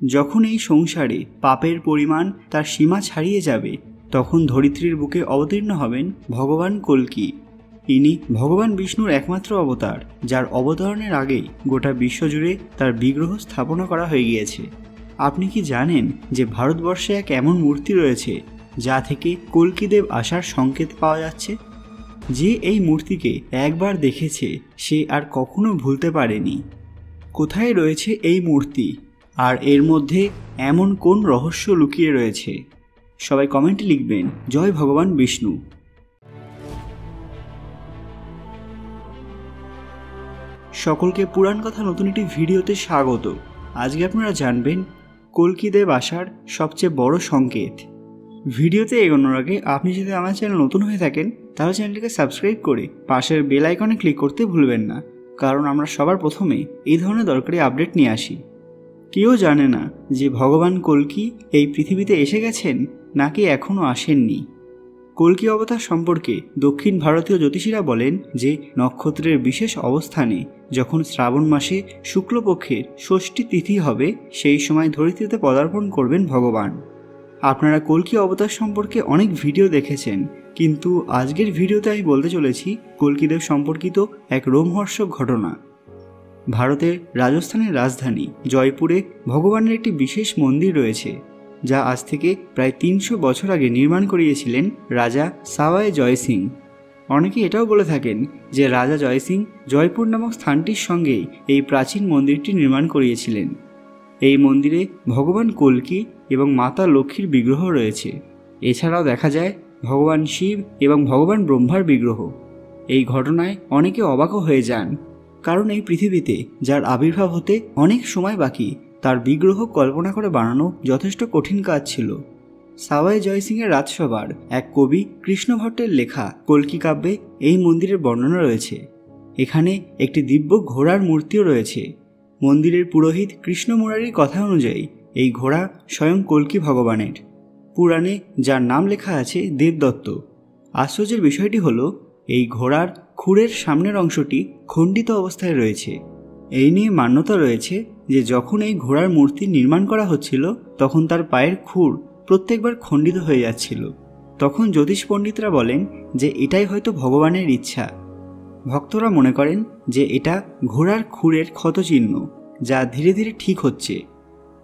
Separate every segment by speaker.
Speaker 1: যখন এই সংসারে পাপের পরিমাণ তার সীমা ছাড়িয়ে যাবে, তখন ধরিত্রীর বুকে অবতীর্ণ হবেন ভগবান কল্কি। ইনি ভগবান বিষ্ণুর একমাত্র অবতার, যার অবতরণের আগেই গোটা বিশ্বজুড়ে তার বিগ্রহ স্থাপনা করা হয়ে গিয়েছে। আপনি কি জানেন যে ভারতবর্ষে এক এমন মূর্তি রয়েছে যা থেকে কল্কিদেব আসার সংকেত পাওয়া যাচ্ছে? যে এই মূর্তিকে একবার দেখেছে সে আর কখনো ভুলতে পারেনি। কোথায় রয়েছে এই মূর্তি, আর এর মধ্যে এমন কোন রহস্য লুকিয়ে রয়েছে? সবাই কমেন্টে লিখবেন জয় ভগবান বিষ্ণু। সকলকে পুরাণ কথা নতুন একটি ভিডিওতে স্বাগত। আজকে আপনারা জানবেন কল্কিদেব আসার সবচেয়ে বড় সংকেত। ভিডিওতে এগোনোর আগে আপনি যদি আমার চ্যানেল নতুন হয়ে থাকেন তাহলে চ্যানেলটিকে সাবস্ক্রাইব করে পাশের বেল আইকনে ক্লিক করতে ভুলবেন না, কারণ আমরা সবার প্রথমে এই ধরনের দরকারি আপডেট নিয়ে আসি। কেউ জানে না যে ভগবান কল্কি এই পৃথিবীতে এসে গেছেন নাকি এখনও আসেননি। কল্কি অবতার সম্পর্কে দক্ষিণ ভারতীয় জ্যোতিষীরা বলেন যে নক্ষত্রের বিশেষ অবস্থানে যখন শ্রাবণ মাসে শুক্লপক্ষের ষষ্ঠী তিথি হবে, সেই সময় ধরিত্রীতে পদার্পণ করবেন ভগবান। আপনারা কল্কি অবতার সম্পর্কে অনেক ভিডিও দেখেছেন, কিন্তু আজকের ভিডিওতে আমি বলতে চলেছি কল্কিদেব সম্পর্কিত এক রোমহর্ষক ঘটনা। ভারতের রাজস্থানের রাজধানী জয়পুরে ভগবানের একটি বিশেষ মন্দির রয়েছে, যা আজ থেকে প্রায় 300 বছর আগে নির্মাণ করিয়েছিলেন রাজা সাওয়াই জয় সিং। অনেকে এটাও বলে থাকেন যে রাজা জয় সিং জয়পুর নামক স্থানটির সঙ্গেই এই প্রাচীন মন্দিরটি নির্মাণ করিয়েছিলেন। এই মন্দিরে ভগবান কল্কি এবং মাতা লক্ষ্মীর বিগ্রহ রয়েছে। এছাড়াও দেখা যায় ভগবান শিব এবং ভগবান ব্রহ্মার বিগ্রহ। এই ঘটনায় অনেকে অবাকও হয়ে যান, কারণ এই পৃথিবীতে যার আবির্ভাব হতে অনেক সময় বাকি, তার বিগ্রহ কল্পনা করে বানানো যথেষ্ট কঠিন কাজ ছিল। সাওয়াই জয় সিংয়ের রাজসভার এক কবি কৃষ্ণ ভট্টের লেখা কল্কি কাব্যে এই মন্দিরের বর্ণনা রয়েছে। এখানে একটি দিব্য ঘোড়ার মূর্তিও রয়েছে। মন্দিরের পুরোহিত কৃষ্ণ মুরারির কথা অনুযায়ী এই ঘোড়া স্বয়ং কল্কি ভগবানের। পুরাণে যার নাম লেখা আছে দেবদত্ত। আশ্চর্যের বিষয়টি হলো এই ঘোড়ার খুরের সামনের অংশটি খণ্ডিত অবস্থায় রয়েছে। এই নিয়ে মান্যতা রয়েছে যে যখন এই ঘোড়ার মূর্তি নির্মাণ করা হচ্ছিল তখন তার পায়ের খুর প্রত্যেকবার খণ্ডিত হয়ে যাচ্ছিল। তখন জ্যোতিষ পণ্ডিতরা বলেন যে এটাই হয়তো ভগবানের ইচ্ছা। ভক্তরা মনে করেন যে এটা ঘোড়ার খুরের ক্ষতচিহ্ন, যা ধীরে ধীরে ঠিক হচ্ছে।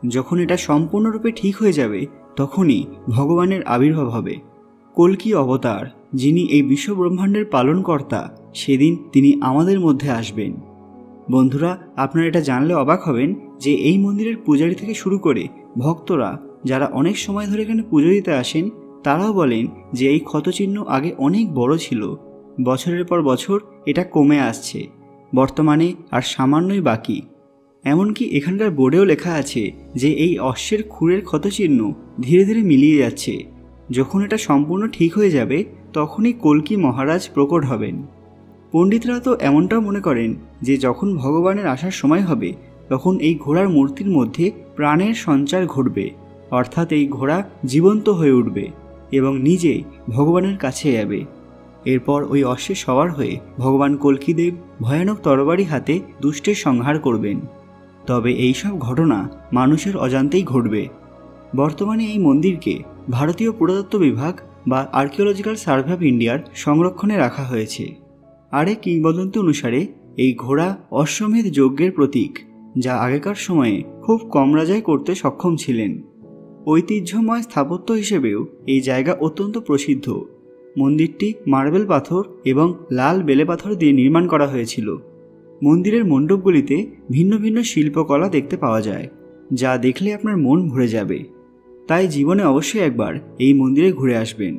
Speaker 1: যখন এটা সম্পূর্ণরূপে ঠিক হয়ে যাবে তখনই ভগবানের আবির্ভাব হবে। কল্কি অবতার, যিনি এই বিশ্বব্রহ্মাণ্ডের পালনকর্তা, সেদিন তিনি আমাদের মধ্যে আসবেন। বন্ধুরা, আপনারা এটা জানলে অবাক হবেন যে এই মন্দিরের পূজারী থেকে শুরু করে ভক্তরা যারা অনেক সময় ধরে এখানে পুজো দিতে আসেন, তারাও বলেন যে এই ক্ষতচিহ্ন আগে অনেক বড় ছিল। বছরের পর বছর এটা কমে আসছে, বর্তমানে আর সামান্যই বাকি। এমনকি এখানকার বোর্ডেও লেখা আছে যে এই অশ্বের খুরের ক্ষতচিহ্ন ধীরে ধীরে মিলিয়ে যাচ্ছে। যখন এটা সম্পূর্ণ ঠিক হয়ে যাবে তখনই কল্কি মহারাজ প্রকট হবেন। পণ্ডিতরা তো এমনটাও মনে করেন যে যখন ভগবানের আসার সময় হবে তখন এই ঘোড়ার মূর্তির মধ্যে প্রাণের সঞ্চার ঘটবে, অর্থাৎ এই ঘোড়া জীবন্ত হয়ে উঠবে এবং নিজে ভগবানের কাছে যাবে। এরপর ওই অশ্বে সওয়ার হয়ে ভগবান কল্কিদেব ভয়ানক তরবারি হাতে দুষ্টের সংহার করবেন। তবে এই সব ঘটনা মানুষের অজান্তেই ঘটবে। বর্তমানে এই মন্দিরকে ভারতীয় পুরাতত্ত্ব বিভাগ বা আর্কিওলজিক্যাল সার্ভে অফ ইন্ডিয়ার সংরক্ষণে রাখা হয়েছে। আর এক কিংবদন্তি অনুসারে এই ঘোড়া অশ্বমেধ যজ্ঞের প্রতীক, যা আগেকার সময়ে খুব কম রাজাই করতে সক্ষম ছিলেন। ঐতিহ্যময় স্থাপত্য হিসেবেও এই জায়গা অত্যন্ত প্রসিদ্ধ। মন্দিরটি মার্বেল পাথর এবং লাল বেলে পাথর দিয়ে নির্মাণ করা হয়েছিল। মন্দিরের মণ্ডপগুলিতে ভিন্ন ভিন্ন শিল্পকলা দেখতে পাওয়া যায়, যা দেখলে আপনার মন ভরে যাবে। তাই জীবনে অবশ্যই একবার এই মন্দিরে ঘুরে আসবেন।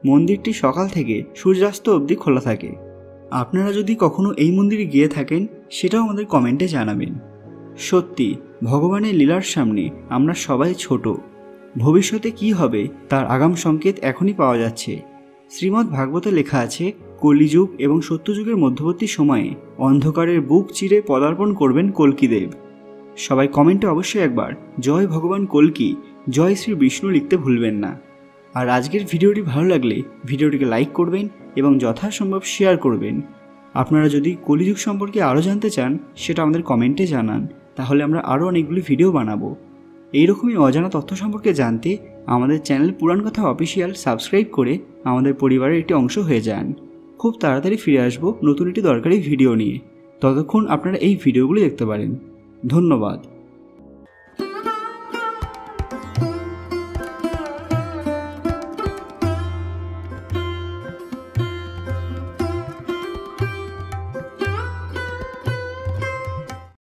Speaker 1: মন্দিরটি সকাল থেকে সূর্যাস্ত অবধি খোলা থাকে। আপনারা যদি কখনো এই মন্দিরে গিয়ে থাকেন সেটাও আমাদের কমেন্টে জানাবেন। সত্যি ভগবানের লীলার সামনে আমরা সবাই ছোট। ভবিষ্যতে কি হবে তার আগাম সংকেত এখনই পাওয়া যাচ্ছে। শ্রীমদ্ ভাগবতে লেখা আছে কলিযুগ এবং সত্যযুগের মধ্যবর্তী সময়ে অন্ধকারের বুক চিরে পদার্পণ করবেন কল্কিদেব। সবাই কমেন্টে অবশ্যই একবার জয় ভগবান কল্কি, জয় শ্রী বিষ্ণু লিখতে ভুলবেন না। আর আজকের ভিডিওটি ভালো লাগলে ভিডিওটিকে লাইক করবেন এবং যথাসম্ভব শেয়ার করবেন। আপনারা যদি কলিযুগ সম্পর্কে আরও জানতে চান সেটা আমাদের কমেন্টে জানান, তাহলে আমরা আরও অনেকগুলি ভিডিও বানাবো। এইরকমই অজানা তথ্য সম্পর্কে জানতে আমাদের চ্যানেল পুরাণ কথা অফিসিয়াল সাবস্ক্রাইব করে আমাদের পরিবারের একটি অংশ হয়ে যান। খুব তাড়াতাড়ি ফিরে আসবো নতুন একটি দরকারি ভিডিও নিয়ে। ততক্ষণ আপনারা এই ভিডিওগুলি দেখতে পারেন। ধন্যবাদ।